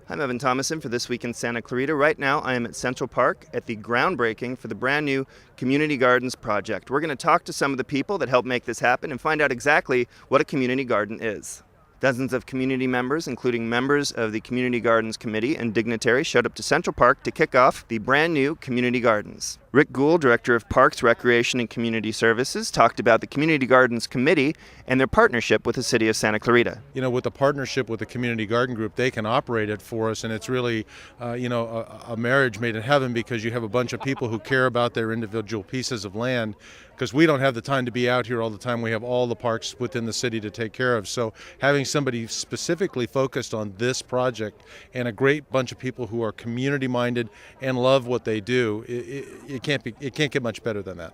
I'm Evan Thomason for This Week in Santa Clarita. Right now I am at Central Park at the groundbreaking for the brand new Community Gardens project. We're going to talk to some of the people that helped make this happen and find out exactly what a community garden is. Dozens of community members, including members of the Community Gardens Committee and dignitaries, showed up to Central Park to kick off the brand new Community Gardens. Rick Gould, Director of Parks, Recreation, and Community Services, talked about the Community Gardens Committee and their partnership with the City of Santa Clarita. You know, with the partnership with the Community Garden Group, they can operate it for us, and it's really, a marriage made in heaven, because you have a bunch of people who care about their individual pieces of land, because we don't have the time to be out here all the time. We have all the parks within the city to take care of. So having somebody specifically focused on this project and a great bunch of people who are community-minded and love what they do, it can't get much better than that.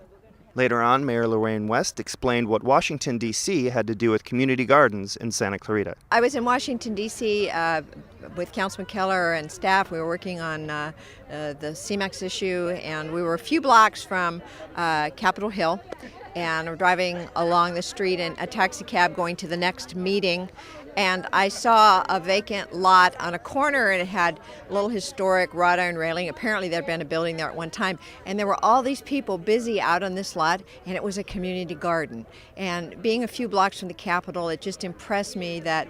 Later on, Mayor Laurene Weste explained what Washington, D.C. had to do with community gardens in Santa Clarita. I was in Washington, D.C. With Councilman Keller and staff. We were working on the CMAX issue, and we were a few blocks from Capitol Hill, and we're driving along the street in a taxi cab going to the next meeting, and I saw a vacant lot on a corner, and it had a little historic wrought iron railing. Apparently there had been a building there at one time, and there were all these people busy out on this lot, and it was a community garden. And being a few blocks from the Capitol, it just impressed me that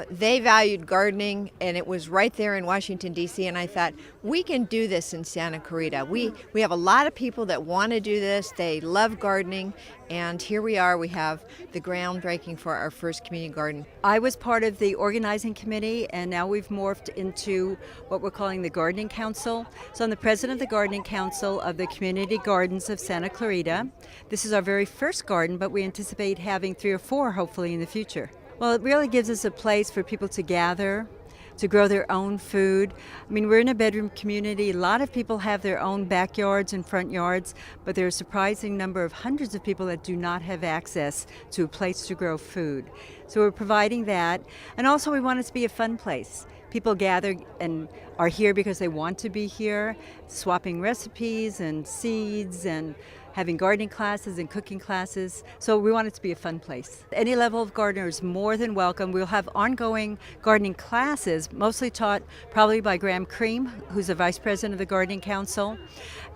they valued gardening, and it was right there in Washington, D.C., and I thought, we can do this in Santa Clarita. We have a lot of people that want to do this. They love gardening, and here we are. We have the groundbreaking for our first community garden. I was part of the organizing committee, and now we've morphed into what we're calling the Gardening Council. So I'm the president of the Gardening Council of the Community Gardens of Santa Clarita. This is our very first garden, but we anticipate having 3 or 4 hopefully in the future. Well, it really gives us a place for people to gather, to grow their own food. I mean, we're in a bedroom community. A lot of people have their own backyards and front yards, but there's a surprising number of hundreds of people that do not have access to a place to grow food. So we're providing that. And also we want it to be a fun place. People gather and are here because they want to be here, swapping recipes and seeds and having gardening classes and cooking classes. So we want it to be a fun place. Any level of gardener is more than welcome. We'll have ongoing gardening classes, mostly taught probably by Graham Cream, who's the vice president of the Gardening Council,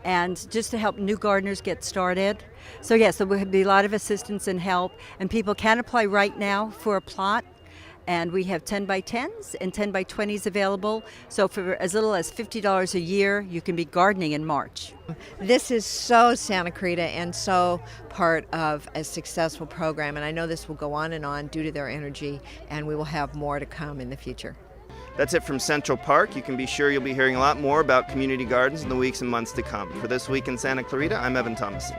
and just to help new gardeners get started. So yes, there will be a lot of assistance and help, and people can apply right now for a plot. And we have 10 by 10s and 10 by 20s available. So for as little as $50 a year, you can be gardening in March. This is so Santa Clarita and so part of a successful program. And I know this will go on and on due to their energy, and we will have more to come in the future. That's it from Central Park. You can be sure you'll be hearing a lot more about community gardens in the weeks and months to come. For This Week in Santa Clarita, I'm Evan Thomason.